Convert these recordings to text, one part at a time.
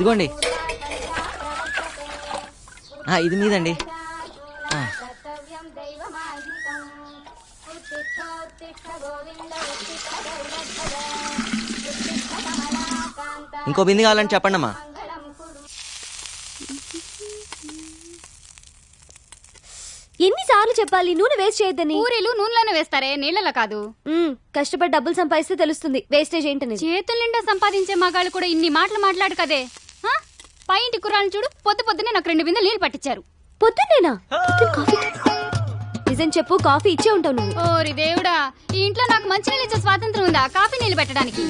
ఇదిగోండి. ఇది మీదండి. ఇంకో బింది కావాలని చెప్పండి అమ్మా. ఎన్నిసార్లు చెప్పాలి నూనె వేస్ట్ చేయొద్దని? పూరీలు నూనెలోనే వేస్తారే, నీళ్ళలో కాదు. కష్టపడి డబ్బులు సంపాదిస్తే తెలుస్తుంది వేస్టేజ్ ఏంటని. చేతుల నిండా సంపాదించే మగాళ్ళు కూడా ఇన్ని మాటలు మాట్లాడు కదే. పై ఇంటి కుర్రాలను చూడు, పొద్దునే నాకు 2 బిందెలు నీళ్ళు పట్టించారు. పొద్దున్నేనా? నిజం చెప్పు, కాఫీ ఇచ్చే ఉంటావు నువ్వు. ఓరి దేవుడా, ఈ ఇంట్లో నాకు మంచి నీళ్ళు ఇచ్చే స్వాతంత్రం ఉందా కాఫీ నీళ్ళు పెట్టడానికి?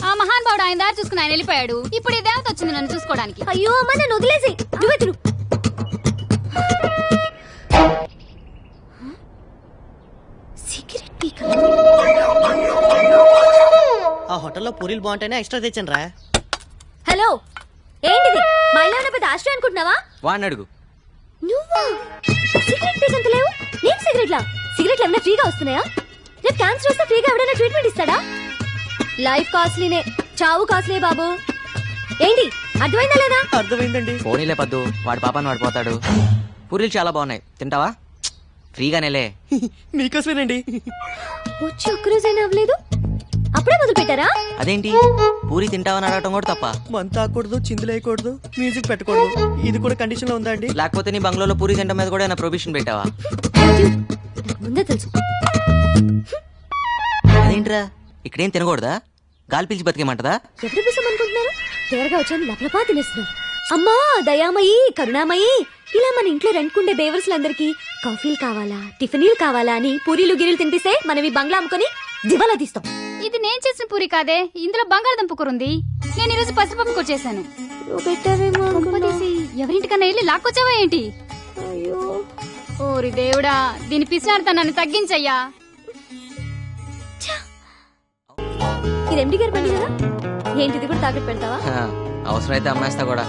ఆ మహానుభావుడు ఆయన దారి చూసుకుని ఆయన వెళ్ళిపోయాడు. ఇప్పుడు ఈ దేవత వచ్చింది నన్ను చూసుకోవడానికి. అయ్యో అమ్మ, నన్ను వదిలేసి నువ్వే తిను. ఆ హోటల్లో పూరీలు బాగుంటాయని ఎక్స్ట్రా తెచ్చాను రా. హలో, ఏంటిది? మా ఇల్లు ఏమైనా పెద్ద ఆశ్రయం అనుకుంటున్నావా? వాడిని అడుగు. నువ్వా? సిగరెట్ పీకంత లేవు. నేను సిగరెట్లా? సిగరెట్లు ఏమైనా ఫ్రీగా వస్తున్నాయా? రేపు క్యాన్సర్ వస్తే ఫ్రీగా ఎవడైనా ట్రీట్మెంట్ ఇస్తాడా? లైఫ్ కాస్ట్లీనే, చావు కాస్ట్లీ బాబు. ఏంటి అర్థమైందా లేదా? అర్థమైందండి. పోనీలే పద్దు, వాడి పాపాన్ని వాడిపోతాడు. పూరీలు చాలా బాగున్నాయి, తింటావా? ఫ్రీగానేలే. మీకోసమేనండి. వచ్చి ఒక్కరోజైనా అవ్వలేదు, అప్పుడే మొదలు పెట్టారా? అదేంటి, పూరి తింటావని అడగటం కూడా తప్ప? మంత తాకూడదు, చిందులేయకూడదు, మ్యూజిక్ పెట్టకూడదు, ఇది కూడా కండిషన్ లో ఉందా అండి? లేకపోతే నీ బంగ్లాలో పూరి తింటం మీద కూడా ఏమైనా ప్రొవిషన్ పెట్టావా? నాకు ముందే తెలుసు. అదేంట్రా, ఇక్కడేం తినకూడదా? గాలి పీల్చి బతికేమంటదా? ఎప్పుడు పిసం అనుకుంటున్నారు? తేరగా వచ్చాను, లపలపా తినేస్తున్నారు. అమ్మా దయామయి, కరుణామయి, ఇలా మన ఇంట్లో రెంట్కుండే బేవర్స్లందరికీ కాఫీలు కావాలా, టిఫినీలు కావాలా అని పూరీలు గిరీలు తినిపిస్తే మనం ఈ బంగ్లా అమ్ముకొని దివాలా తీస్తాం. ఇది నేను చేసిన పూరి కాదే, ఇందులో బంగాళదుంప కూర ఉంది. నేను ఈరోజు పసిపప్పు కూర చేశాను. ఎవరింటికన్నా వెళ్ళి లాక్కొచ్చావా ఏంటి? అయ్యో ఓరి దేవుడా, దీని పిసినాడుతనాన్ని తగ్గించయ్యా. ఇది ఎండి గారి బండి కదా, ఏంటిది కూడా తాకట్టు పెడతావా? అవసరమైతే అమ్మేస్తా కూడా.